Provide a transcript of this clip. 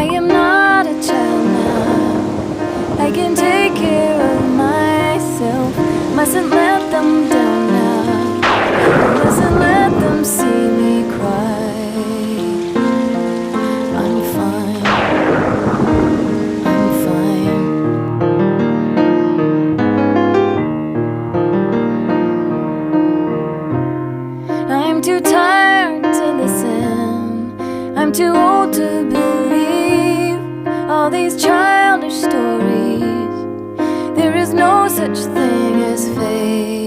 I am not a child now. I can take care of myself. Mustn't let them down now. Mustn't let them see me cry. I'm fine. I'm fine. I'm too tired to listen. I'm too old to believe all these childish stories. There is no such thing as fate.